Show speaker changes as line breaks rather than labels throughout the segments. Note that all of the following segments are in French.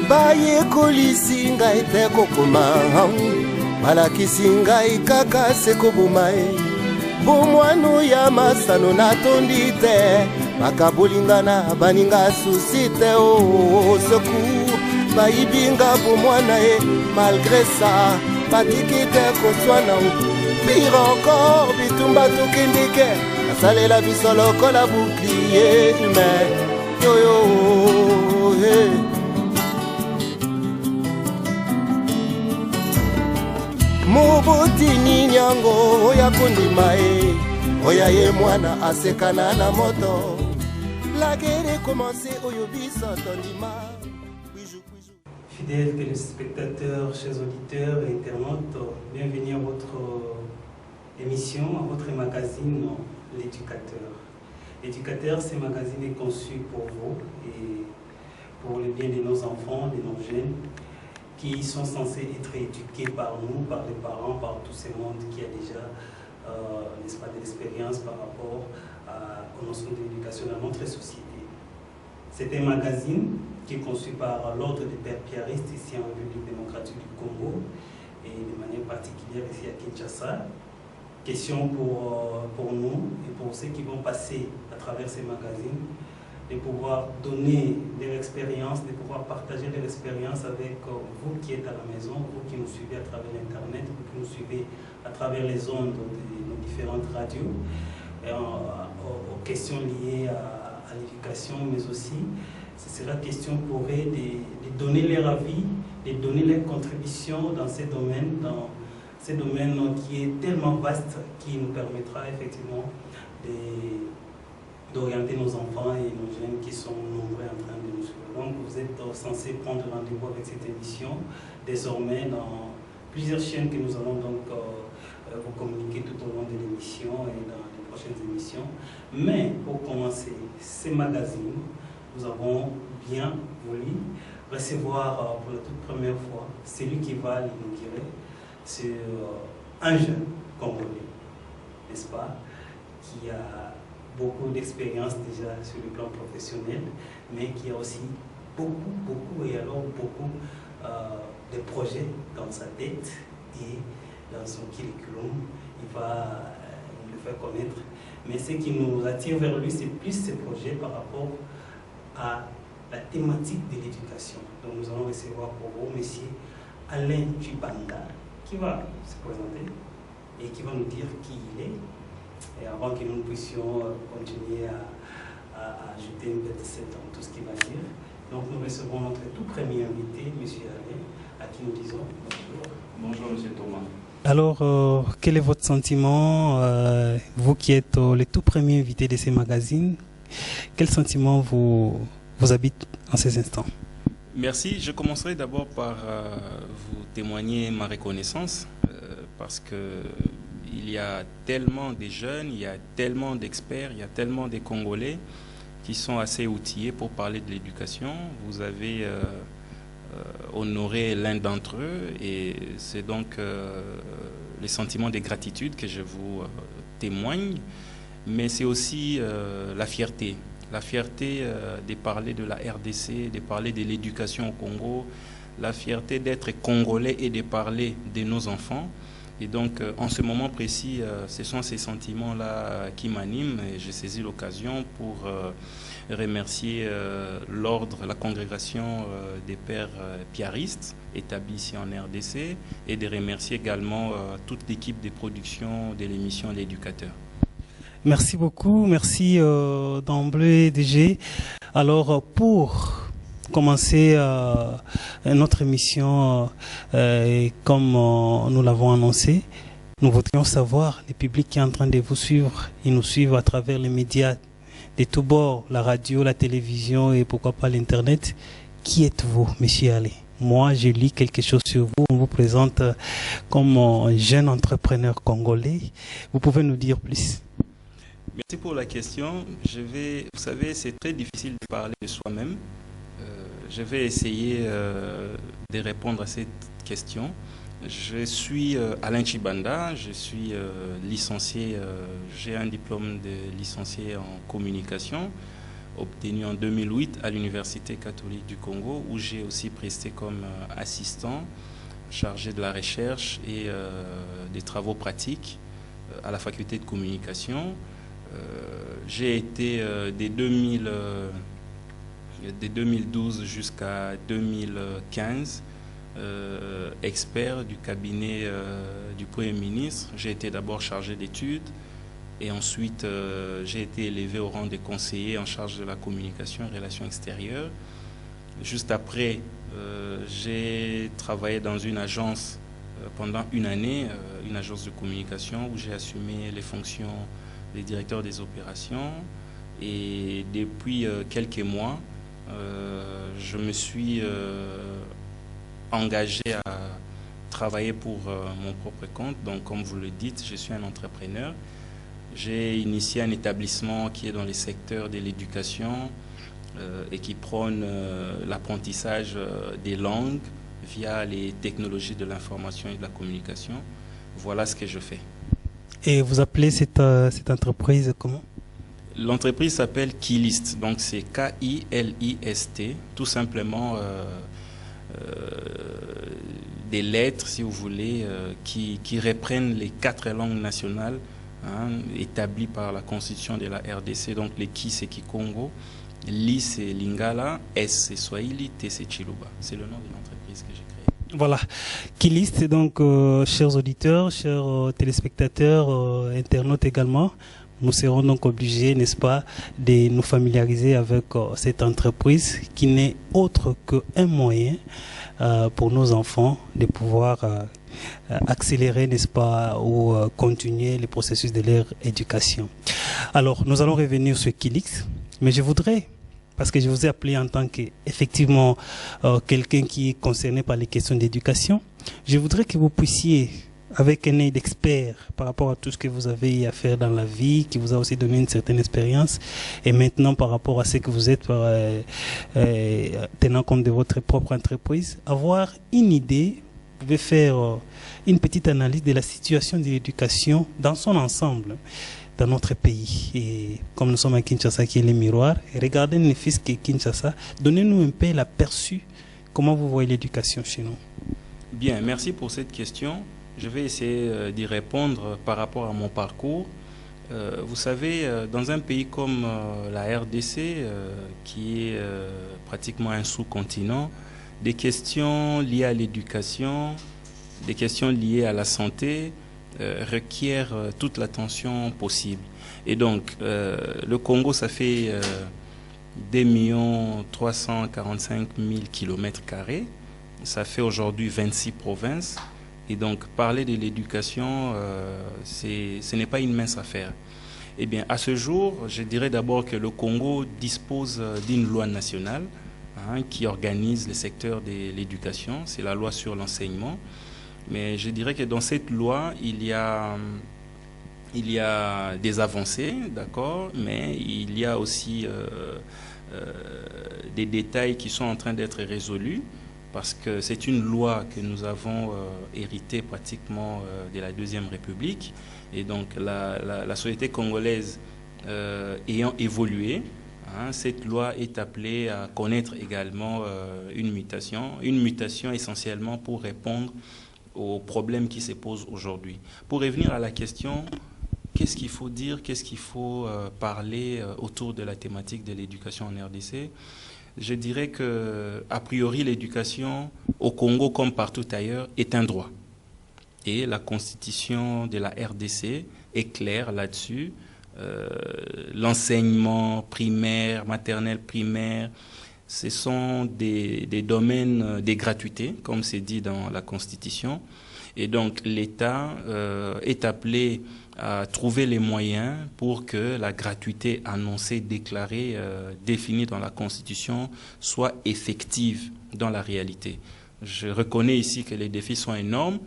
baye kolisi ngai te kokoma balakisi ngai kaka sekoboma bomwanu ya masano natondi te bakabolingana baninga susi te soku bayibinga bomwana malgré ça batiki te koswana pire encore bitumba tokendike nasalela biso lokola bouclier humain yoyo mobotini nyango oya kondima oya ye mwana asekana na moto la guerre commencé oyo biso tondima.
Fidèles téléspectateurs, chers auditeurs et internautes, bienvenue à votre émission, à votre magazine L'éducateur. L'éducateur, ce magazine est conçu pour vous et pour le bien de nos enfants, de nos jeunes, qui sont censés être éduqués par nous, par les parents, par tout ce monde qui a déjà n'est-ce pas, de l'expérience par rapport aux notions de l'éducation dans notre société. C'est un magazine qui est conçu par l'Ordre des Pères Piaristes ici en République démocratique du Congo et de manière particulière ici à Kinshasa. Question pour nous et pour ceux qui vont passer à travers ces magazines de pouvoir donner leur expérience, de pouvoir partager leur expérience avec vous qui êtes à la maison, vous qui nous suivez à travers Internet, vous qui nous suivez à travers les ondes de nos différentes radios, aux questions liées à l'éducation, mais aussi, ce sera question pour eux de donner leur avis, de donner leur contribution dans ces domaines, qui est tellement vaste, qui nous permettra effectivement d'orienter nos enfants et nos jeunes qui sont nombreux en train de nous suivre. Donc vous êtes censés prendre rendez-vous avec cette émission, désormais dans plusieurs chaînes que nous allons donc vous communiquer tout au long de l'émission et dans les prochaines émissions. Mais pour commencer ces magazines, nous avons bien voulu recevoir pour la toute première fois celui qui va l'inaugurer, c'est un jeune Congolais, n'est-ce pas, qui a beaucoup d'expérience déjà sur le plan professionnel, mais qui a aussi beaucoup de projets dans sa tête et dans son curriculum. Il va le faire connaître. Mais ce qui nous attire vers lui, c'est plus ces projets par rapport à la thématique de l'éducation. Donc nous allons recevoir pour vous M. Alain Chibanda, qui va se présenter et qui va nous dire qui il est. Et avant que nous puissions continuer à ajouter une petite dans tout ce qu'il va dire, donc nous recevons notre tout premier invité, M. Alain, à qui nous disons bonjour.
Bonjour M. Thomas.
Alors, quel est votre sentiment, vous qui êtes le tout premier invité de ces magazines, quel sentiment vous habite en ces instants?
Merci. Je commencerai d'abord par vous témoigner ma reconnaissance, parce que il y a tellement de jeunes, il y a tellement d'experts, il y a tellement de Congolais qui sont assez outillés pour parler de l'éducation. Vous avez honoré l'un d'entre eux et c'est donc les sentiments de gratitude que je vous témoigne, mais c'est aussi la fierté. La fierté de parler de la RDC, de parler de l'éducation au Congo, la fierté d'être Congolais et de parler de nos enfants. Et donc, en ce moment précis, ce sont ces sentiments-là qui m'animent et j'ai saisi l'occasion pour remercier l'ordre, la congrégation des pères piaristes établis ici en RDC et de remercier également toute l'équipe de production de l'émission L'Éducateur.
Merci beaucoup, merci d'emblée DG. Alors, pour commencer notre émission comme nous l'avons annoncé, nous voudrions savoir, le public qui est en train de vous suivre, ils nous suivent à travers les médias de tous bords, la radio, la télévision et pourquoi pas l'internet. Qui êtes-vous, monsieur Allé? Moi, je lis quelque chose sur vous, on vous présente comme un jeune entrepreneur congolais. Vous pouvez nous dire plus?
Merci pour la question. Vous savez, c'est très difficile de parler de soi-même. Je vais essayer de répondre à cette question. Je suis Alain Chibanda, je suis licencié, j'ai un diplôme de licencié en communication obtenu en 2008 à l'Université catholique du Congo, où j'ai aussi presté comme assistant chargé de la recherche et des travaux pratiques à la faculté de communication. J'ai été dès 2012 jusqu'à 2015 expert du cabinet du Premier ministre. J'ai été d'abord chargé d'études et ensuite j'ai été élevé au rang de conseiller en charge de la communication et relations extérieures. Juste après, j'ai travaillé dans une agence pendant une année, une agence de communication où j'ai assumé les fonctions de directeur des opérations. Et depuis quelques mois, je me suis engagé à travailler pour mon propre compte. Donc, comme vous le dites, je suis un entrepreneur. J'ai initié un établissement qui est dans les secteurs de l'éducation et qui prône l'apprentissage des langues via les technologies de l'information et de la communication. Voilà ce que je fais.
Et vous appelez cette entreprise comment?
L'entreprise s'appelle Kilist, donc c'est K-I-L-I-S-T, tout simplement des lettres, si vous voulez, qui reprennent les 4 langues nationales établies par la constitution de la RDC. Donc les Ki c'est Kikongo, Li c'est Lingala, S c'est Swahili, T c'est Chiluba. C'est le nom de l'entreprise que j'ai créée.
Voilà, Kilist, donc chers auditeurs, chers téléspectateurs, internautes également, nous serons donc obligés, n'est-ce pas, de nous familiariser avec cette entreprise qui n'est autre qu'un moyen pour nos enfants de pouvoir accélérer, n'est-ce pas, ou continuer le processus de leur éducation. Alors, nous allons revenir sur Kilist, mais je voudrais, parce que je vous ai appelé en tant qu'effectivement quelqu'un qui est concerné par les questions d'éducation, je voudrais que vous puissiez, avec un œil d'expert par rapport à tout ce que vous avez à faire dans la vie, qui vous a aussi donné une certaine expérience, et maintenant par rapport à ce que vous êtes tenant compte de votre propre entreprise, avoir une idée, vous pouvez faire une petite analyse de la situation de l'éducation dans son ensemble dans notre pays. Et comme nous sommes à Kinshasa, qui est le miroir, regardez les fils qui est Kinshasa, donnez-nous un peu l'aperçu, comment vous voyez l'éducation chez nous.
Bien, merci pour cette question. Je vais essayer d'y répondre par rapport à mon parcours. Vous savez, dans un pays comme la RDC, qui est pratiquement un sous-continent, des questions liées à l'éducation, des questions liées à la santé requièrent toute l'attention possible. Et donc, le Congo, ça fait 2 345 000 km². Ça fait aujourd'hui 26 provinces. Et donc, parler de l'éducation, ce n'est pas une mince affaire. Eh bien, à ce jour, je dirais d'abord que le Congo dispose d'une loi nationale qui organise le secteur de l'éducation. C'est la loi sur l'enseignement. Mais je dirais que dans cette loi, il y a des avancées, d'accord, mais il y a aussi des détails qui sont en train d'être résolus. Parce que c'est une loi que nous avons héritée pratiquement de la Deuxième République. Et donc la société congolaise ayant évolué, cette loi est appelée à connaître également une mutation essentiellement pour répondre aux problèmes qui se posent aujourd'hui. Pour revenir à la question, qu'est-ce qu'il faut dire, qu'est-ce qu'il faut parler autour de la thématique de l'éducation en RDC? Je dirais que, a priori, l'éducation au Congo, comme partout ailleurs, est un droit. Et la constitution de la RDC est claire là-dessus. L'enseignement primaire, maternel, primaire, ce sont des domaines des gratuités, comme c'est dit dans la constitution. Et donc, l'État est appelé à trouver les moyens pour que la gratuité annoncée, déclarée, définie dans la Constitution soit effective dans la réalité. Je reconnais ici que les défis sont énormes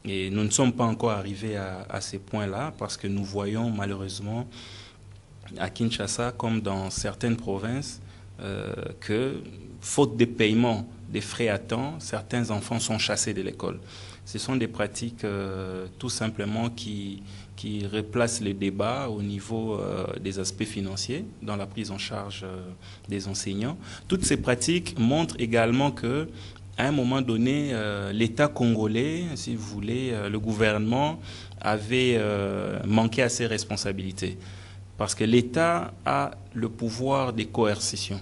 et nous ne sommes pas encore arrivés à ces points-là parce que nous voyons malheureusement à Kinshasa comme dans certaines provinces que, faute de paiement des frais à temps, certains enfants sont chassés de l'école. Ce sont des pratiques tout simplement qui qui replace le débat au niveau des aspects financiers dans la prise en charge des enseignants. Toutes ces pratiques montrent également que à un moment donné, l'État congolais, si vous voulez, le gouvernement avait manqué à ses responsabilités. Parce que l'État a le pouvoir des coercitions.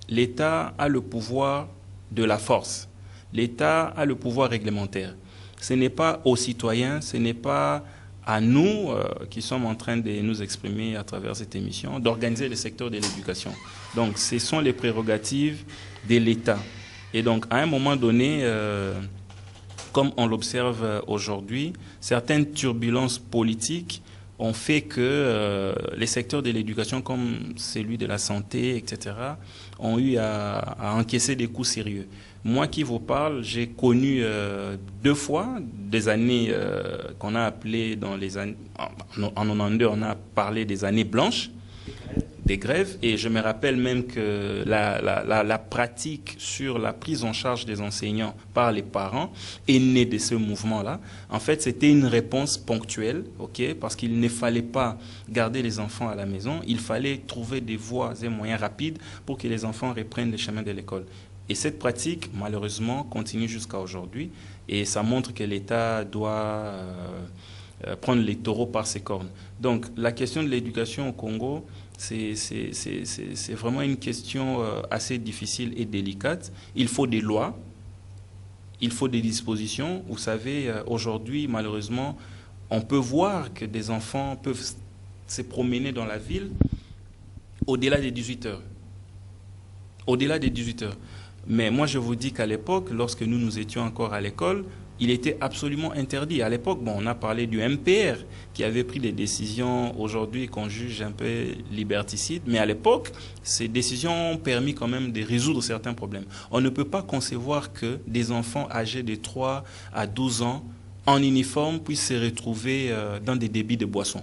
L'État a le pouvoir de la force. L'État a le pouvoir réglementaire. Ce n'est pas aux citoyens, ce n'est pas à nous qui sommes en train de nous exprimer à travers cette émission, d'organiser le secteur de l'éducation. Donc, ce sont les prérogatives de l'État. Et donc, à un moment donné, comme on l'observe aujourd'hui, certaines turbulences politiques ont fait que les secteurs de l'éducation, comme celui de la santé, etc., ont eu à encaisser des coups sérieux. Moi qui vous parle, j'ai connu 2 fois des années qu'on a appelées dans les années... En 92, on a parlé des années blanches, des grèves, et je me rappelle même que la pratique sur la prise en charge des enseignants par les parents est née de ce mouvement-là. En fait, c'était une réponse ponctuelle, ok, parce qu'il ne fallait pas garder les enfants à la maison, il fallait trouver des voies et moyens rapides pour que les enfants reprennent le chemin de l'école. Et cette pratique, malheureusement, continue jusqu'à aujourd'hui, et ça montre que l'État doit prendre les taureaux par ses cornes. Donc, la question de l'éducation au Congo, c'est vraiment une question assez difficile et délicate. Il faut des lois, il faut des dispositions. Vous savez, aujourd'hui, malheureusement, on peut voir que des enfants peuvent se promener dans la ville au-delà des 18 heures. Au-delà des 18 heures. Mais moi, je vous dis qu'à l'époque, lorsque nous étions encore à l'école, il était absolument interdit. À l'époque, bon, on a parlé du MPR qui avait pris des décisions aujourd'hui qu'on juge un peu liberticides, mais à l'époque, ces décisions ont permis quand même de résoudre certains problèmes. On ne peut pas concevoir que des enfants âgés de 3 à 12 ans en uniforme puissent se retrouver dans des débits de boissons.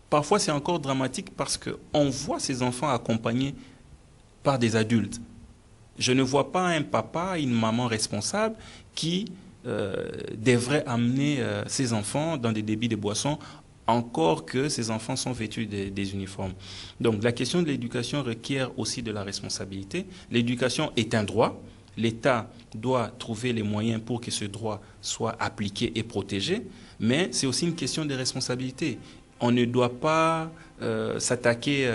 Parfois, c'est encore dramatique parce qu'on voit ces enfants accompagnés par des adultes. Je ne vois pas un papa, une maman responsable qui devrait amener ses enfants dans des débits de boissons, encore que ces enfants sont vêtus des uniformes. Donc la question de l'éducation requiert aussi de la responsabilité. L'éducation est un droit. L'État doit trouver les moyens pour que ce droit soit appliqué et protégé, mais c'est aussi une question de responsabilité. On ne doit pas s'attaquer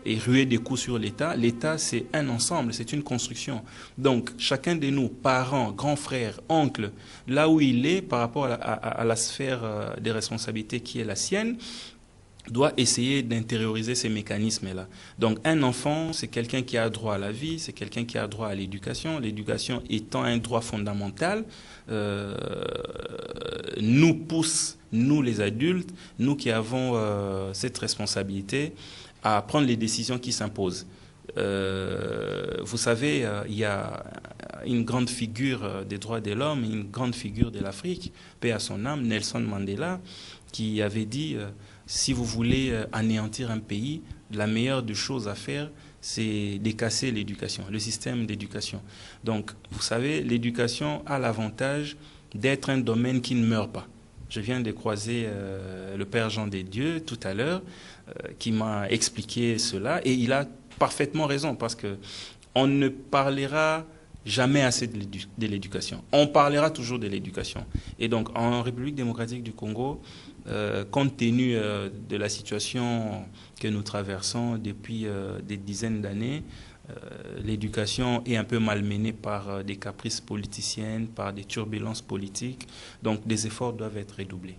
et ruer des coups sur l'État. L'État, c'est un ensemble, c'est une construction. Donc, chacun de nous, parents, grands frères, oncles, là où il est par rapport à la sphère des responsabilités qui est la sienne, doit essayer d'intérioriser ces mécanismes-là. Donc, un enfant, c'est quelqu'un qui a droit à la vie, c'est quelqu'un qui a droit à l'éducation. L'éducation étant un droit fondamental, nous pousse, nous les adultes, nous qui avons cette responsabilité, à prendre les décisions qui s'imposent. Vous savez, il y a une grande figure des droits de l'homme, une grande figure de l'Afrique, paix à son âme, Nelson Mandela, qui avait dit si vous voulez anéantir un pays, la meilleure des choses à faire, c'est de casser l'éducation, le système d'éducation. Donc, vous savez, l'éducation a l'avantage d'être un domaine qui ne meurt pas. Je viens de croiser le Père Jean des Dieux tout à l'heure, qui m'a expliqué cela, et il a parfaitement raison, parce que on ne parlera jamais assez de l'éducation. On parlera toujours de l'éducation. Et donc, en République démocratique du Congo, compte tenu de la situation que nous traversons depuis des dizaines d'années, l'éducation est un peu malmenée par des caprices politiciennes, par des turbulences politiques. Donc, des efforts doivent être redoublés.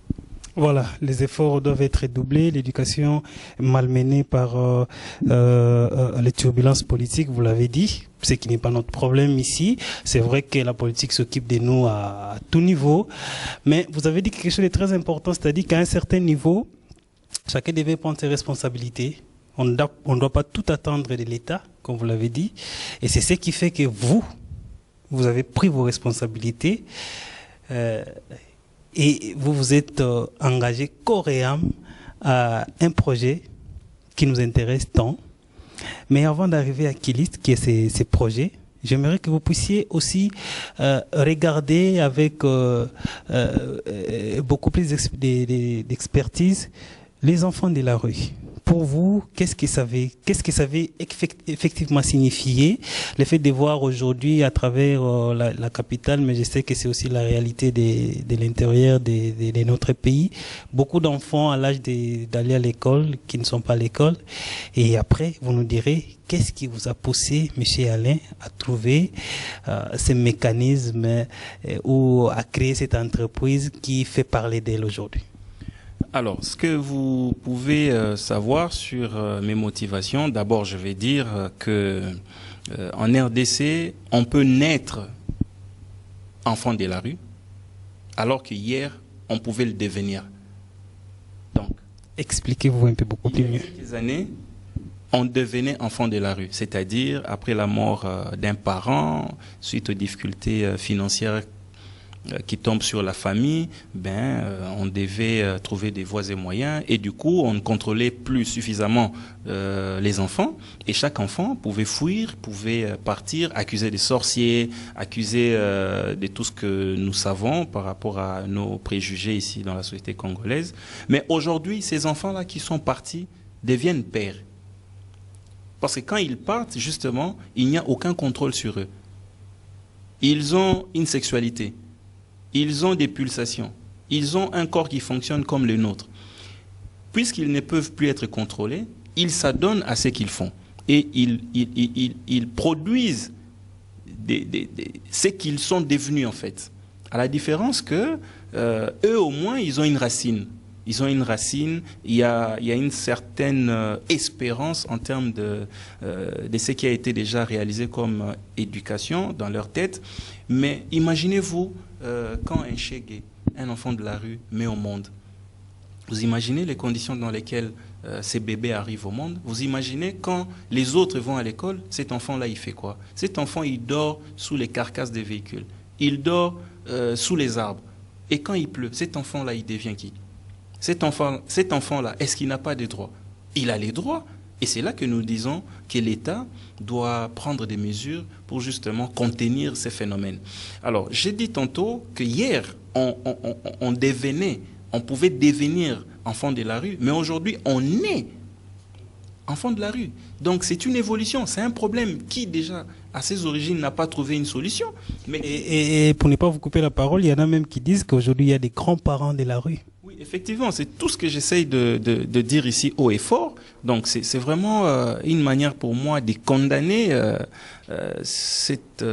Voilà, les efforts doivent être redoublés. L'éducation malmenée par les turbulences politiques, vous l'avez dit, ce qui n'est pas notre problème ici. C'est vrai que la politique s'occupe de nous à tout niveau, mais vous avez dit quelque chose de très important, c'est-à-dire qu'à un certain niveau, chacun devait prendre ses responsabilités. On ne doit pas tout attendre de l'État, comme vous l'avez dit, et c'est ce qui fait que vous avez pris vos responsabilités. Et vous vous êtes engagé corps et âme à un projet qui nous intéresse tant. Mais avant d'arriver à Kilist, qui est ces projets, j'aimerais que vous puissiez aussi regarder avec beaucoup plus d'expertise les enfants de la rue. Pour vous, qu'est-ce que ça avait effectivement signifié le fait de voir aujourd'hui à travers la capitale, mais je sais que c'est aussi la réalité de l'intérieur de notre pays, beaucoup d'enfants à l'âge d'aller à l'école qui ne sont pas à l'école. Et après, vous nous direz, qu'est-ce qui vous a poussé, M. Alain, à trouver ce mécanisme ou à créer cette entreprise qui fait parler d'elle aujourd'hui?
Alors, ce que vous pouvez savoir sur mes motivations, d'abord, je vais dire que en RDC, on peut naître enfant de la rue, alors que hier, on pouvait le devenir. Donc,
expliquez-vous un peu beaucoup plus mieux.
Il y a quelques années, on devenait enfant de la rue, c'est-à-dire après la mort d'un parent, suite aux difficultés financières qui tombe sur la famille, on devait trouver des voies et moyens, et du coup on ne contrôlait plus suffisamment les enfants, et chaque enfant pouvait fuir, pouvait partir, accuser des sorciers, accuser de tout ce que nous savons par rapport à nos préjugés ici dans la société congolaise. Mais aujourd'hui, ces enfants-là qui sont partis deviennent pères. Parce que quand ils partent, justement, il n'y a aucun contrôle sur eux. Ils ont une sexualité. Ils ont des pulsations. Ils ont un corps qui fonctionne comme le nôtre. Puisqu'ils ne peuvent plus être contrôlés, ils s'adonnent à ce qu'ils font. Et ils produisent ce qu'ils sont devenus, en fait. À la différence que eux, au moins, ils ont une racine. Ils ont une racine, il y a une certaine espérance en termes de ce qui a été déjà réalisé comme éducation dans leur tête. Mais imaginez-vous quand un Chégué, un enfant de la rue, met au monde. Vous imaginez les conditions dans lesquelles ces bébés arrivent au monde? Vous imaginez quand les autres vont à l'école, cet enfant-là, il fait quoi? Cet enfant, il dort sous les carcasses des véhicules. Il dort sous les arbres. Et quand il pleut, cet enfant-là, il devient qui? Cet enfant-là, est-ce qu'il n'a pas de droits? Il a les droits. Et c'est là que nous disons que l'État doit prendre des mesures pour justement contenir ces phénomènes. Alors, j'ai dit tantôt que hier, on pouvait devenir enfant de la rue, mais aujourd'hui, on est enfant de la rue. Donc, c'est une évolution, c'est un problème qui, déjà, à ses origines, n'a pas trouvé une solution. Mais...
Et pour ne pas vous couper la parole, il y en a même qui disent qu'aujourd'hui, il y a des grands-parents de la rue.
Oui, effectivement, c'est tout ce que j'essaye de dire ici haut et fort. Donc, c'est vraiment une manière pour moi de condamner cette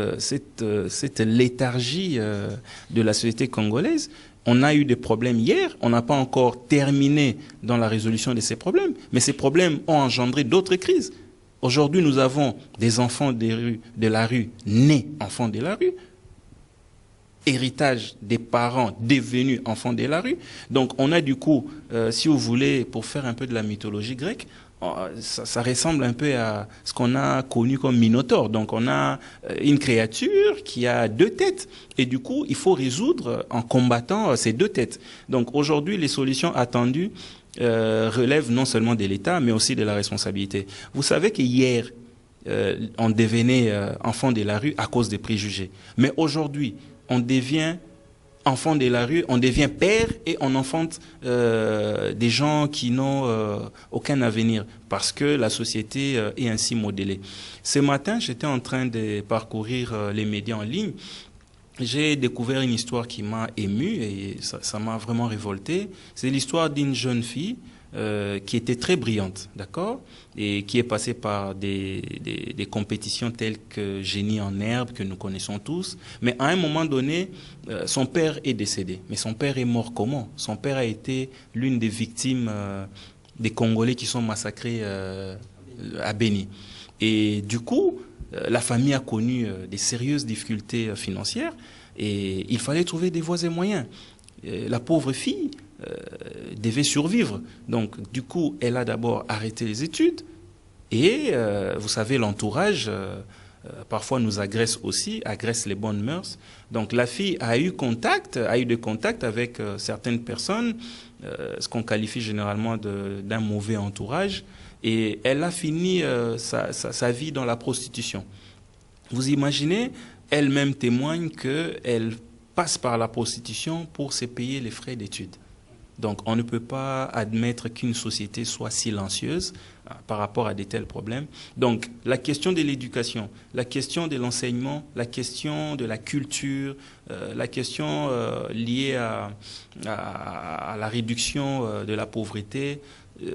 léthargie de la société congolaise. On a eu des problèmes hier, on n'a pas encore terminé dans la résolution de ces problèmes, mais ces problèmes ont engendré d'autres crises. Aujourd'hui, nous avons des enfants de la rue, nés enfants de la rue, héritage des parents devenus enfants de la rue. Donc on a du coup, si vous voulez, pour faire un peu de la mythologie grecque, ça ressemble un peu à ce qu'on a connu comme Minotaure. Donc on a une créature qui a deux têtes et du coup il faut résoudre en combattant ces deux têtes. Donc aujourd'hui les solutions attendues relèvent non seulement de l'État mais aussi de la responsabilité. Vous savez qu'hier on devenait enfant de la rue à cause des préjugés. Mais aujourd'hui on devient enfant de la rue, on devient père et on enfante des gens qui n'ont aucun avenir parce que la société est ainsi modélée. Ce matin, j'étais en train de parcourir les médias en ligne. J'ai découvert une histoire qui m'a ému et ça m'a vraiment révolté. C'est l'histoire d'une jeune fille qui était très brillante, d'accord, et qui est passée par des compétitions telles que Génie en herbe, que nous connaissons tous. Mais à un moment donné, son père est décédé. Mais son père est mort comment? Son père a été l'une des victimes des Congolais qui sont massacrés à Béni. Et du coup, la famille a connu des sérieuses difficultés financières et il fallait trouver des voies et moyens. La pauvre fille devait survivre. Donc, du coup, elle a d'abord arrêté les études et, vous savez, l'entourage, parfois nous agresse aussi, agresse les bonnes mœurs. Donc, la fille a eu des contacts avec certaines personnes, ce qu'on qualifie généralement d'un mauvais entourage, et elle a fini sa vie dans la prostitution. Vous imaginez, elle-même témoigne qu'elle passe par la prostitution pour se payer les frais d'études. Donc, on ne peut pas admettre qu'une société soit silencieuse par rapport à de tels problèmes. Donc, la question de l'éducation, la question de l'enseignement, la question de la culture, la question liée à la réduction de la pauvreté,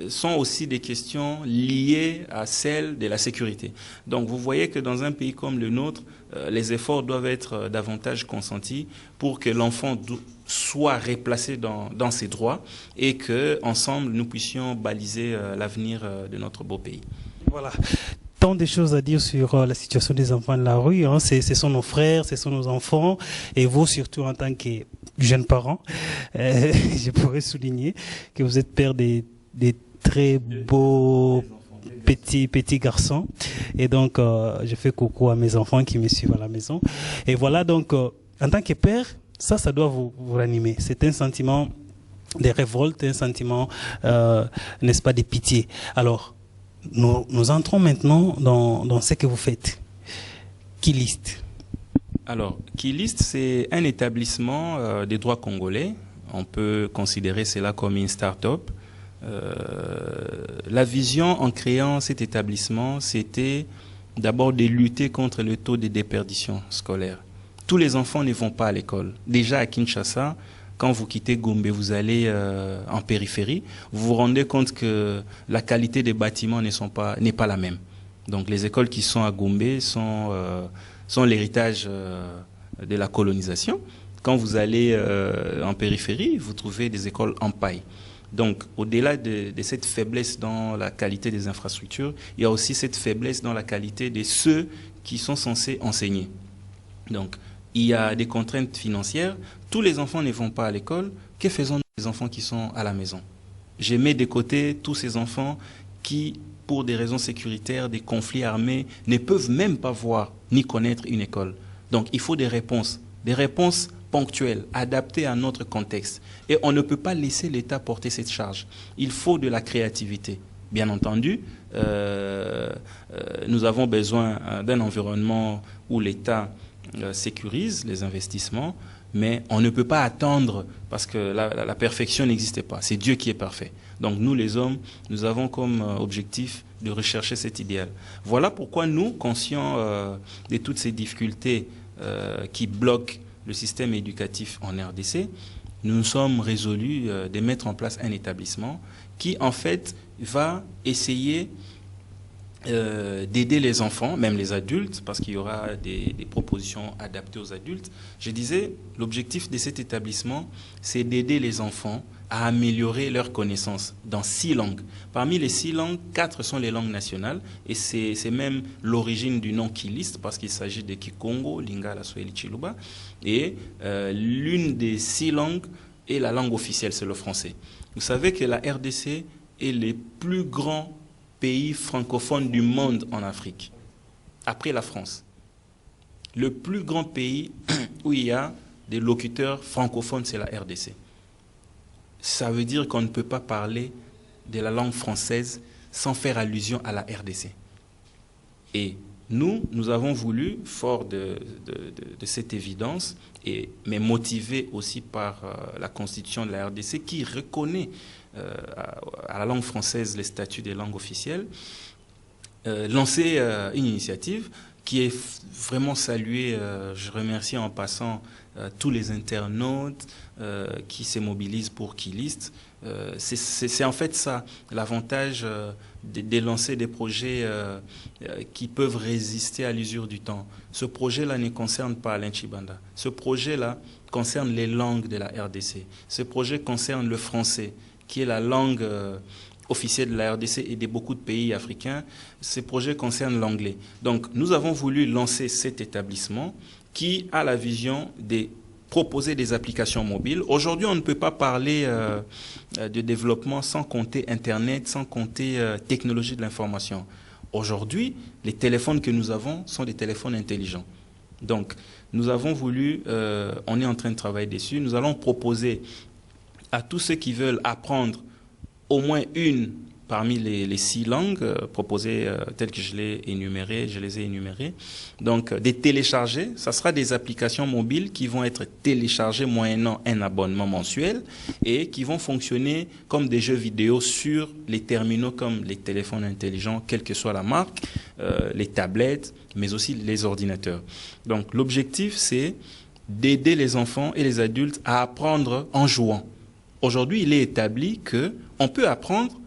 sont aussi des questions liées à celles de la sécurité. Donc, vous voyez que dans un pays comme le nôtre, les efforts doivent être davantage consentis pour que l'enfant soit replacé dans ses droits et qu'ensemble, nous puissions baliser l'avenir de notre beau pays.
Voilà. Tant de choses à dire sur la situation des enfants de la rue. Hein. Ce sont nos frères, ce sont nos enfants. Et vous, surtout en tant que jeunes parents, je pourrais souligner que vous êtes père des très beaux petits garçons. Et donc, je fais coucou à mes enfants qui me suivent à la maison. Et voilà, donc, en tant que père, ça doit vous ranimer. C'est un sentiment de révolte, un sentiment, n'est-ce pas, de pitié. Alors, nous entrons maintenant dans ce que vous faites. Kilist.
Alors, Kilist, c'est un établissement des droits congolais. On peut considérer cela comme une start-up. La vision en créant cet établissement, c'était d'abord de lutter contre le taux de déperdition scolaire. Tous les enfants ne vont pas à l'école. Déjà à Kinshasa, quand vous quittez Gombe, vous allez en périphérie, vous vous rendez compte que la qualité des bâtiments n'est pas la même. Donc les écoles qui sont à Gombe sont l'héritage de la colonisation. Quand vous allez en périphérie, vous trouvez des écoles en paille. Donc, au-delà de cette faiblesse dans la qualité des infrastructures, il y a aussi cette faiblesse dans la qualité de ceux qui sont censés enseigner. Donc, il y a des contraintes financières. Tous les enfants ne vont pas à l'école. Que faisons-nous les enfants qui sont à la maison? Je mets de côté tous ces enfants qui, pour des raisons sécuritaires, des conflits armés, ne peuvent même pas voir ni connaître une école. Donc, il faut des réponses ponctuelles, adaptées à notre contexte. Et on ne peut pas laisser l'État porter cette charge. Il faut de la créativité. Bien entendu, nous avons besoin d'un environnement où l'État sécurise les investissements, mais on ne peut pas attendre parce que la perfection n'existe pas. C'est Dieu qui est parfait. Donc nous, les hommes, nous avons comme objectif de rechercher cet idéal. Voilà pourquoi nous, conscients de toutes ces difficultés qui bloquent le système éducatif en RDC, nous nous sommes résolus de mettre en place un établissement qui, en fait, va essayer d'aider les enfants, même les adultes, parce qu'il y aura des propositions adaptées aux adultes. Je disais, l'objectif de cet établissement, c'est d'aider les enfants à améliorer leurs connaissances dans 6 langues. Parmi les 6 langues, 4 sont les langues nationales, et c'est même l'origine du nom Kilist, parce qu'il s'agit de Kikongo, Lingala, Swahili, Chiluba, et l'une des 6 langues est la langue officielle, c'est le français. Vous savez que la RDC est le plus grand pays francophone du monde en Afrique, après la France. Le plus grand pays où il y a des locuteurs francophones, c'est la RDC. Ça veut dire qu'on ne peut pas parler de la langue française sans faire allusion à la RDC. Et nous avons voulu, fort de cette évidence, mais motivé aussi par la constitution de la RDC qui reconnaît à la langue française les statuts des langues officielles, lancer une initiative qui est vraiment saluée. Je remercie en passant tous les internautes qui se mobilisent pour Kilist. C'est en fait ça, l'avantage de lancer des projets qui peuvent résister à l'usure du temps. Ce projet-là ne concerne pas Alain Chibanda. Ce projet-là concerne les langues de la RDC. Ce projet concerne le français, qui est la langue officielle de la RDC et de beaucoup de pays africains. Ces projets concernent l'anglais. Donc, nous avons voulu lancer cet établissement qui a la vision de proposer des applications mobiles. Aujourd'hui, on ne peut pas parler de développement sans compter Internet, sans compter technologie de l'information. Aujourd'hui, les téléphones que nous avons sont des téléphones intelligents. Donc, nous avons voulu, on est en train de travailler dessus, nous allons proposer à tous ceux qui veulent apprendre au moins une parmi les 6 langues proposées telles que je les ai énumérées. Donc, des téléchargés, ça sera des applications mobiles qui vont être téléchargées moyennant un abonnement mensuel et qui vont fonctionner comme des jeux vidéo sur les terminaux comme les téléphones intelligents, quelle que soit la marque, les tablettes, mais aussi les ordinateurs. Donc, l'objectif, c'est d'aider les enfants et les adultes à apprendre en jouant. Aujourd'hui, il est établi qu'on peut apprendre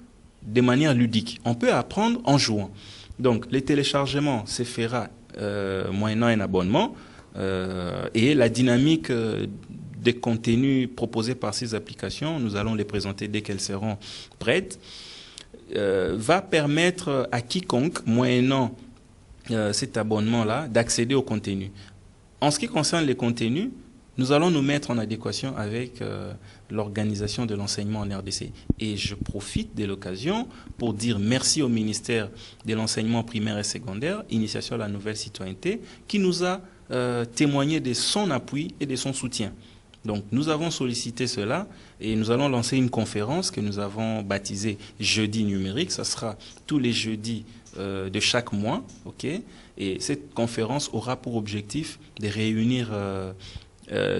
de manière ludique. On peut apprendre en jouant. Donc, les téléchargements se fera moyennant un abonnement et la dynamique des contenus proposés par ces applications, nous allons les présenter dès qu'elles seront prêtes, va permettre à quiconque, moyennant cet abonnement-là, d'accéder au contenu. En ce qui concerne les contenus, nous allons nous mettre en adéquation avec l'organisation de l'enseignement en RDC. Et je profite de l'occasion pour dire merci au ministère de l'enseignement primaire et secondaire, Initiation à la nouvelle citoyenneté, qui nous a témoigné de son appui et de son soutien. Donc nous avons sollicité cela et nous allons lancer une conférence que nous avons baptisée Jeudi numérique. Ça sera tous les jeudis de chaque mois. Okay. Et cette conférence aura pour objectif de réunir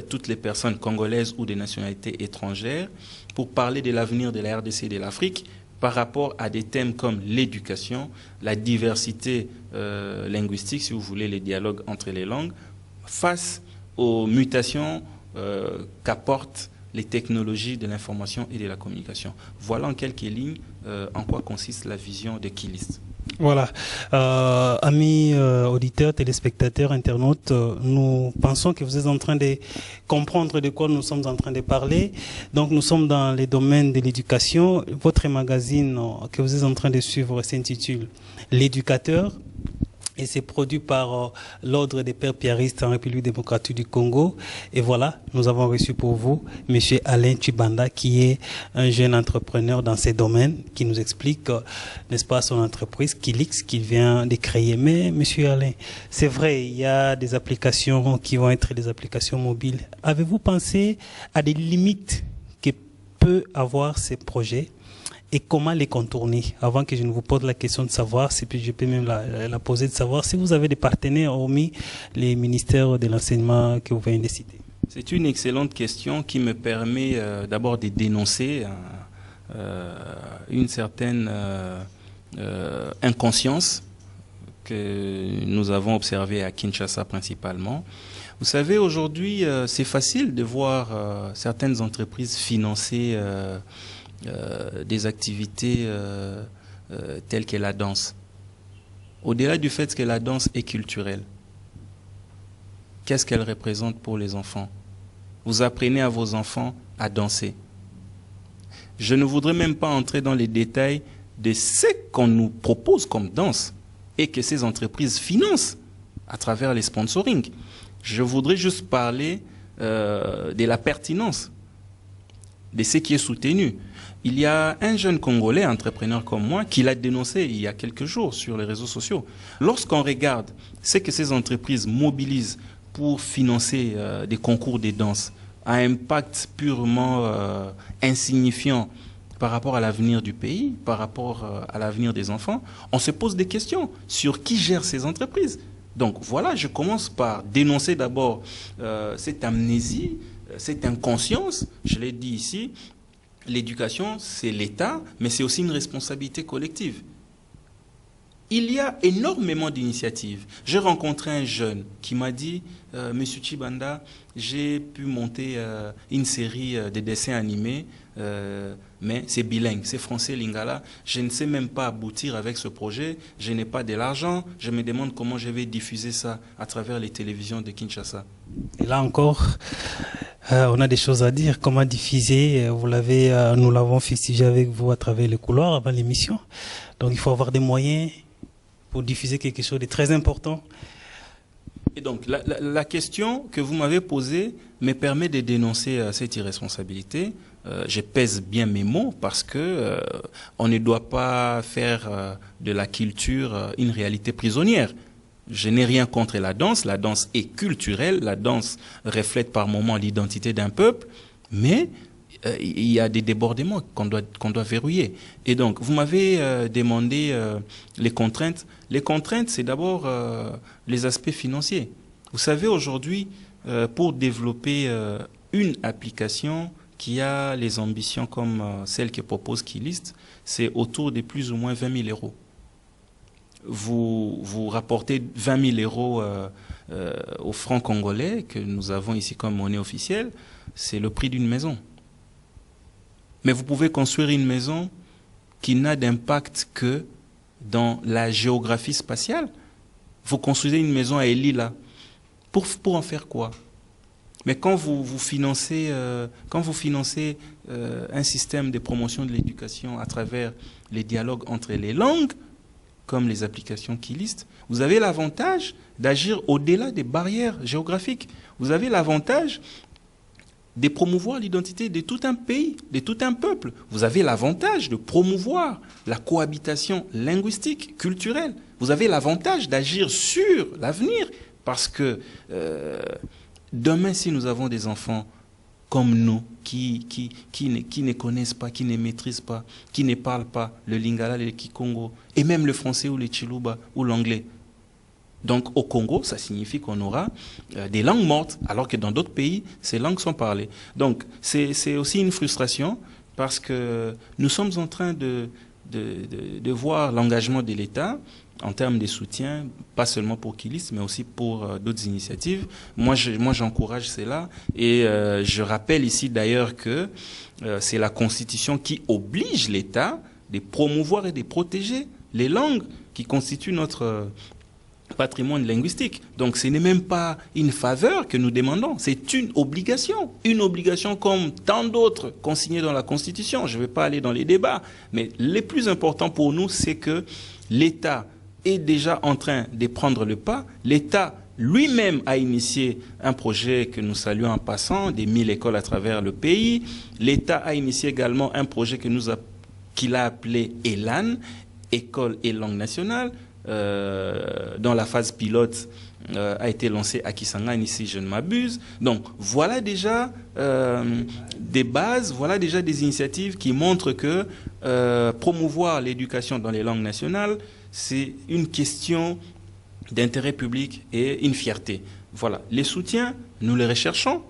toutes les personnes congolaises ou des nationalités étrangères pour parler de l'avenir de la RDC et de l'Afrique par rapport à des thèmes comme l'éducation, la diversité linguistique, si vous voulez, les dialogues entre les langues, face aux mutations qu'apportent les technologies de l'information et de la communication. Voilà en quelques lignes en quoi consiste la vision de Keylist.
Voilà. Amis auditeurs, téléspectateurs, internautes, nous pensons que vous êtes en train de comprendre de quoi nous sommes en train de parler. Donc nous sommes dans les domaines de l'éducation. Votre magazine que vous êtes en train de suivre s'intitule L'éducateur. Et c'est produit par l'Ordre des Pères Piaristes en République démocratique du Congo. Et voilà, nous avons reçu pour vous M. Alain Tshibanda, qui est un jeune entrepreneur dans ces domaines, qui nous explique, n'est-ce pas, son entreprise, Keylist, qu'il vient de créer. Mais, M. Alain, c'est vrai, il y a des applications qui vont être des applications mobiles. Avez-vous pensé à des limites que peut avoir ces projets? Et comment les contourner? Avant que je ne vous pose la question de savoir, si je peux même la poser, de savoir si vous avez des partenaires hormis les ministères de l'enseignement que vous venez de citer.
C'est une excellente question qui me permet d'abord de dénoncer une certaine inconscience que nous avons observée à Kinshasa principalement. Vous savez, aujourd'hui, c'est facile de voir certaines entreprises financer des activités telles que la danse. Au-delà du fait que la danse est culturelle, qu'est-ce qu'elle représente pour les enfants? Vous apprenez à vos enfants à danser. Je ne voudrais même pas entrer dans les détails de ce qu'on nous propose comme danse et que ces entreprises financent à travers les sponsorings. Je voudrais juste parler de la pertinence de ce qui est soutenu. Il y a un jeune Congolais, entrepreneur comme moi, qui l'a dénoncé il y a quelques jours sur les réseaux sociaux. Lorsqu'on regarde ce que ces entreprises mobilisent pour financer des concours de danse à impact purement insignifiant par rapport à l'avenir du pays, par rapport à l'avenir des enfants, on se pose des questions sur qui gère ces entreprises. Donc voilà, je commence par dénoncer d'abord cette amnésie, cette inconscience, je l'ai dit ici. L'éducation, c'est l'État, mais c'est aussi une responsabilité collective. Il y a énormément d'initiatives. J'ai rencontré un jeune qui m'a dit « Monsieur Tshibanda, j'ai pu monter une série de dessins animés, mais c'est bilingue, c'est français lingala. Je ne sais même pas aboutir avec ce projet, je n'ai pas de l'argent, je me demande comment je vais diffuser ça à travers les télévisions de Kinshasa. »
Et là encore, on a des choses à dire. Comment diffuser? Nous l'avons fustigé avec vous à travers les couloirs avant l'émission. Donc il faut avoir des moyens pour diffuser quelque chose de très important.
Et donc la question que vous m'avez posée me permet de dénoncer cette irresponsabilité. Je pèse bien mes mots parce que on ne doit pas faire de la culture une réalité prisonnière. Je n'ai rien contre la danse est culturelle, la danse reflète par moments l'identité d'un peuple, mais il y a des débordements qu'on doit verrouiller. Et donc, vous m'avez demandé les contraintes. Les contraintes, c'est d'abord les aspects financiers. Vous savez, aujourd'hui, pour développer une application qui a les ambitions comme celle que propose Keylist, c'est autour de plus ou moins 20 000 euros. Vous rapportez 20 000 euros au franc congolais que nous avons ici comme monnaie officielle, c'est le prix d'une maison. Mais vous pouvez construire une maison qui n'a d'impact que dans la géographie spatiale. Vous construisez une maison à Elila. Pour en faire quoi? Mais quand vous financez un système de promotion de l'éducation à travers les dialogues entre les langues, comme les applications Keylist, vous avez l'avantage d'agir au-delà des barrières géographiques. Vous avez l'avantage de promouvoir l'identité de tout un pays, de tout un peuple. Vous avez l'avantage de promouvoir la cohabitation linguistique, culturelle. Vous avez l'avantage d'agir sur l'avenir parce que demain, si nous avons des enfants comme nous, qui ne connaissent pas, qui ne maîtrisent pas, qui ne parlent pas le lingala, le kikongo, et même le français ou le chiluba ou l'anglais. Donc au Congo, ça signifie qu'on aura des langues mortes, alors que dans d'autres pays, ces langues sont parlées. Donc c'est aussi une frustration parce que nous sommes en train de voir l'engagement de l'État en termes de soutien, pas seulement pour Keylist, mais aussi pour d'autres initiatives. Moi, j'encourage cela et je rappelle ici d'ailleurs que c'est la Constitution qui oblige l'État de promouvoir et de protéger les langues qui constituent notre patrimoine linguistique. Donc ce n'est même pas une faveur que nous demandons, c'est une obligation comme tant d'autres consignées dans la Constitution. Je ne vais pas aller dans les débats, mais le plus important pour nous, c'est que l'État est déjà en train de prendre le pas. L'État lui-même a initié un projet que nous saluons en passant, des 1000 écoles à travers le pays. L'État a initié également un projet qu'il a appelé ELAN, École et langue nationale, dont la phase pilote a été lancée à Kisangani, si je ne m'abuse. Donc voilà déjà des bases, voilà déjà des initiatives qui montrent que promouvoir l'éducation dans les langues nationales, c'est une question d'intérêt public et une fierté. Voilà, les soutiens, nous les recherchons.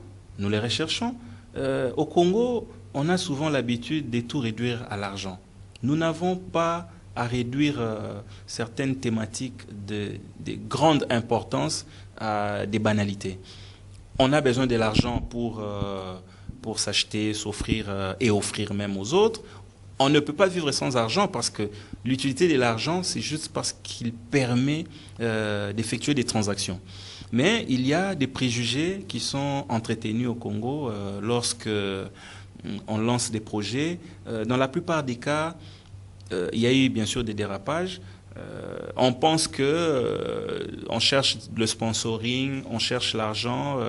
Au Congo, on a souvent l'habitude de tout réduire à l'argent. Nous n'avons pas à réduire certaines thématiques de grande importance à des banalités. On a besoin de l'argent pour s'acheter, s'offrir et offrir même aux autres. On ne peut pas vivre sans argent parce que l'utilité de l'argent, c'est juste parce qu'il permet d'effectuer des transactions. Mais il y a des préjugés qui sont entretenus au Congo lorsque on lance des projets. Dans la plupart des cas, il y a eu bien sûr des dérapages. On pense que on cherche le sponsoring, on cherche l'argent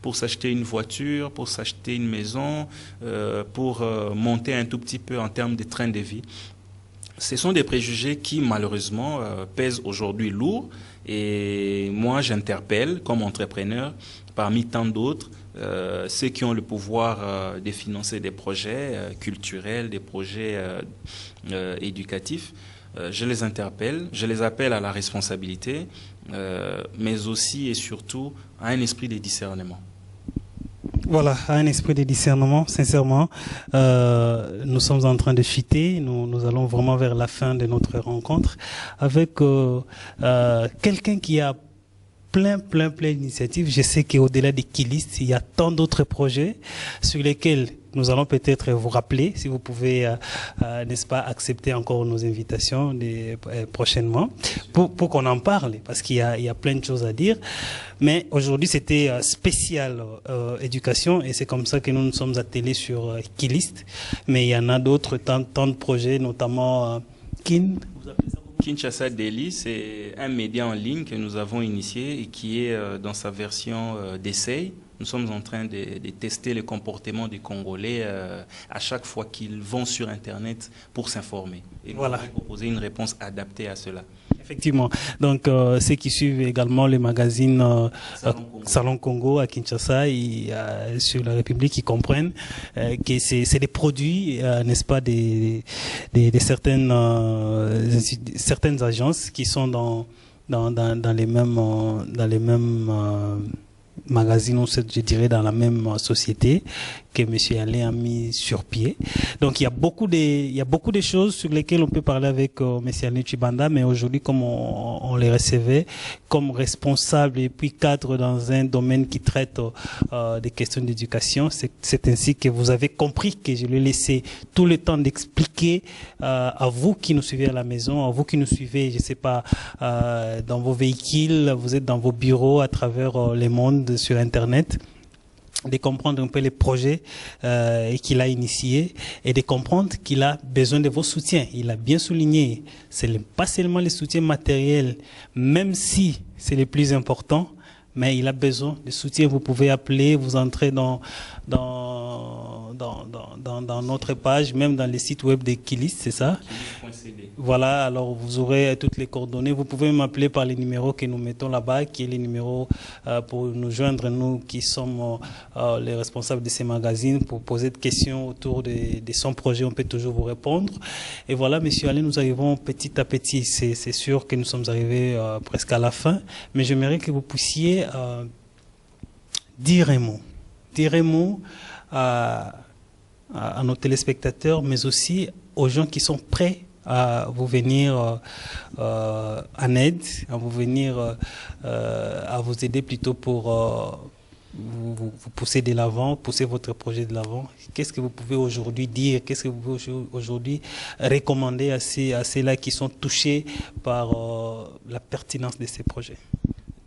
pour s'acheter une voiture, pour s'acheter une maison, pour monter un tout petit peu en termes de train de vie. Ce sont des préjugés qui malheureusement pèsent aujourd'hui lourd. Et moi, j'interpelle comme entrepreneur, parmi tant d'autres, ceux qui ont le pouvoir de financer des projets culturels, des projets éducatifs. Je les interpelle, je les appelle à la responsabilité, mais aussi et surtout à un esprit de discernement.
Voilà, à un esprit de discernement, sincèrement. Nous sommes en train de chuter, nous allons vraiment vers la fin de notre rencontre avec quelqu'un qui a plein d'initiatives. Je sais qu'au-delà des Keylist, il y a tant d'autres projets sur lesquels nous allons peut-être vous rappeler, si vous pouvez, n'est-ce pas, accepter encore nos invitations prochainement, pour qu'on en parle, parce qu'il y a plein de choses à dire. Mais aujourd'hui, c'était spécial éducation, et c'est comme ça que nous nous sommes attelés sur Keylist. Mais il y en a d'autres, tant de projets, notamment vous appelez ça
Kinshasa Daily, c'est un média en ligne que nous avons initié et qui est dans sa version d'essai. Nous sommes en train de tester le comportement des Congolais à chaque fois qu'ils vont sur Internet pour s'informer. Et nous allons proposer une réponse adaptée à cela.
Effectivement. Donc, ceux qui suivent également les magazines Salon Congo à Kinshasa et sur la République, ils comprennent que c'est des produits, n'est-ce pas, des certaines agences qui sont dans les mêmes magazines, je dirais dans la même société que M. Alain a mis sur pied. Donc il y a beaucoup de choses sur lesquelles on peut parler avec M. Alain Tshibanda, mais aujourd'hui, comme on les recevait comme responsable et puis cadre dans un domaine qui traite des questions d'éducation, c'est ainsi que vous avez compris que je lui ai laissé tout le temps d'expliquer à vous qui nous suivez à la maison, à vous qui nous suivez, je sais pas, dans vos véhicules, vous êtes dans vos bureaux à travers les mondes sur Internet, de comprendre un peu les projets qu'il a initiés et de comprendre qu'il a besoin de vos soutiens. Il a bien souligné, c'est pas seulement les soutiens matériels, même si c'est le plus important, mais il a besoin de soutien. Vous pouvez appeler, vous entrez dans notre page, même dans les sites web de Kilis, c'est ça? Kilis.cd. Voilà, alors vous aurez toutes les coordonnées. Vous pouvez m'appeler par les numéros que nous mettons là-bas, qui est les numéros pour nous joindre, nous qui sommes les responsables de ces magazines, pour poser des questions autour de son projet. On peut toujours vous répondre. Et voilà, Monsieur Alain, nous arrivons petit à petit. C'est sûr que nous sommes arrivés presque à la fin, mais j'aimerais que vous puissiez dire un mot à nos téléspectateurs, mais aussi aux gens qui sont prêts à vous venir en aide, à vous venir, à vous aider plutôt pour vous pousser de l'avant, pousser votre projet de l'avant. Qu'est-ce que vous pouvez aujourd'hui dire, qu'est-ce que vous pouvez aujourd'hui recommander à ceux-là qui sont touchés par la pertinence de ces projets?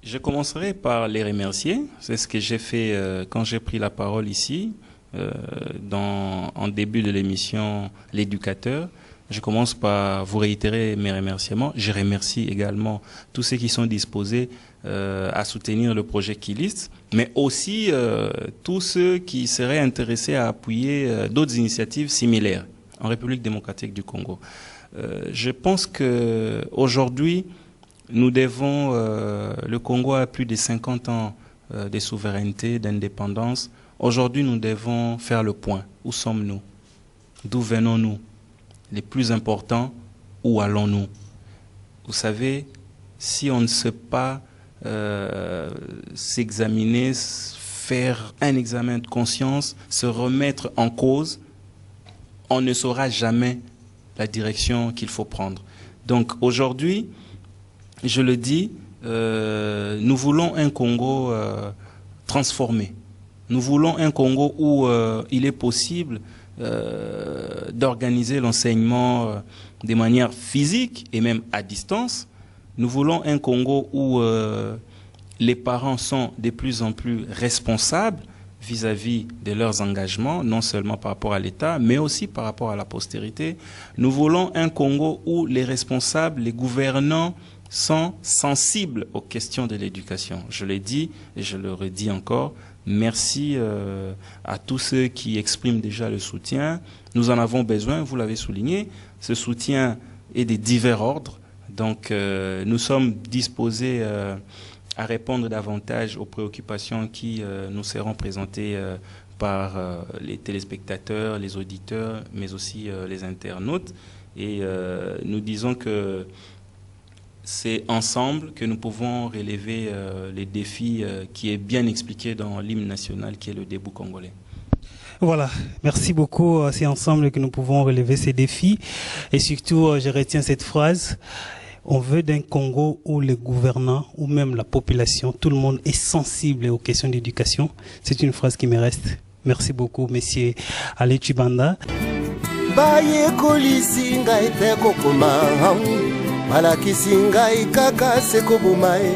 Je commencerai par les remercier. C'est ce que j'ai fait quand j'ai pris la parole ici, en début de l'émission L'éducateur. Je commence par vous réitérer mes remerciements. Je remercie également tous ceux qui sont disposés à soutenir le projet Kilis, mais aussi tous ceux qui seraient intéressés à appuyer d'autres initiatives similaires en République démocratique du Congo. Je pense que aujourd'hui, nous devons, le Congo a plus de 50 ans de souveraineté, d'indépendance. Aujourd'hui, nous devons faire le point. Où sommes-nous? D'où venons-nous? Les plus importants, où allons-nous? Vous savez, si on ne sait pas s'examiner, faire un examen de conscience, se remettre en cause, on ne saura jamais la direction qu'il faut prendre. Donc aujourd'hui, je le dis, nous voulons un Congo transformé. Nous voulons un Congo où il est possible d'organiser l'enseignement de manière physique et même à distance. Nous voulons un Congo où les parents sont de plus en plus responsables vis-à-vis de leurs engagements, non seulement par rapport à l'État, mais aussi par rapport à la postérité. Nous voulons un Congo où les responsables, les gouvernants, sont sensibles aux questions de l'éducation. Je l'ai dit et je le redis encore. Merci à tous ceux qui expriment déjà le soutien. Nous en avons besoin, vous l'avez souligné. Ce soutien est de divers ordres. Donc nous sommes disposés à répondre davantage aux préoccupations qui nous seront présentées par les téléspectateurs, les auditeurs, mais aussi les internautes. Et nous disons que c'est ensemble que nous pouvons relever les défis qui est bien expliqué dans l'hymne national qui est le debout congolais.
Voilà, merci beaucoup. C'est ensemble que nous pouvons relever ces défis. Et surtout, je retiens cette phrase. On veut d'un Congo où les gouvernants ou même la population, tout le monde est sensible aux questions d'éducation. C'est une phrase qui me reste. Merci beaucoup, Monsieur Alain Tshibanda.
balakisi ngai kaka sekobuma ye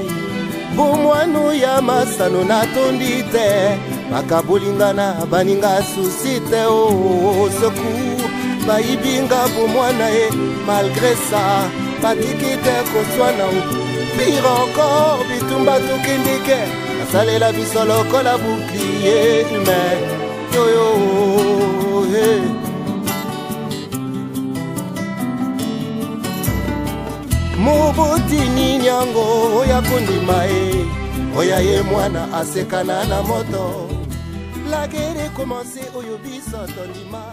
bomwanu ya masano natondi te bakabulingana baninga susi te o seku bayibinga bomwana ye malgré ça batiki te koswana pire encore bitumba tokindike asalela biso lokola bouclier humain yoyo hey. Mobotini nyango oya kundima ye oya ye mwana asekana na moto la guerre commence oyo biso tondima